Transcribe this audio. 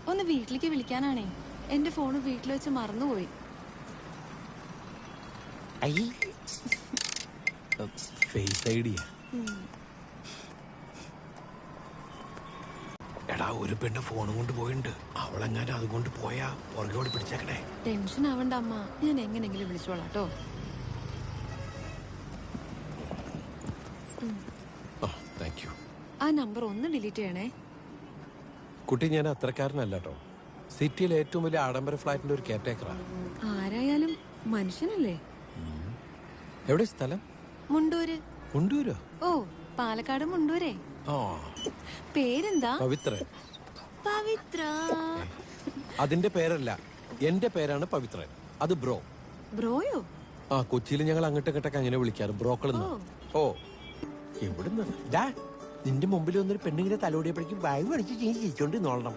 ഒന്ന് വീട്ടിലേക്ക് വിളിക്കാനാണേ. എന്റെ ഫോണ് വീട്ടിൽ വെച്ച് മറന്നുപോയി. Face idea. എടാ, ഒരു പെണ്ണ് ഫോണും കൊണ്ട് പോയിണ്ട്. അവളെങ്ങാനും അതുകൊണ്ട് പോയാ പുറകോട് പിടിച്ചേക്കണേ. ടെൻഷൻ ആവണ്ട അമ്മ, ഞാൻ എങ്ങനെങ്കിലും വിളിച്ചോളാട്ടോ. ആ നമ്പർ ഒന്ന് ഡിലീറ്റ് ചെയ്യണേ. കുട്ടി, ഞാൻ അത്രക്കാരനല്ല കേട്ടോ. സിറ്റിയിലെ ഏറ്റവും വലിയ ആഡംബര ഫ്ലാറ്റിന്റെ ഒരു കെയർടേക്കറാണ്. ആരായാലും മനുഷ്യനല്ലേ. എവിടെ സ്ഥലം? മുണ്ടൂര്. മുണ്ടൂരോ? ഓ, പാലക്കാട് മുണ്ടൂരേ. പേരെന്താ? പവിത്രൻ. പവിത്ര. അതിന്റെ പേരല്ല, എന്റെ പേരാണ് പവിത്രൻ. അത് ബ്രോ. ബ്രോയോ? ആ, കൊച്ചിയിൽ ഞങ്ങൾ അങ്ങോട്ടൊക്കെ അങ്ങനെ വിളിക്കാറ്, ബ്രോക്കളെന്ന്. ഓ, എവിടുന്ന്? നിന്റെ മുമ്പിൽ വന്നൊരു പെണ്ണിങ്ങനെ തലോടിയപ്പോഴേക്കും ബാഗ് മേടിച്ച് ചിരിച്ചോണ്ട് നോളണം.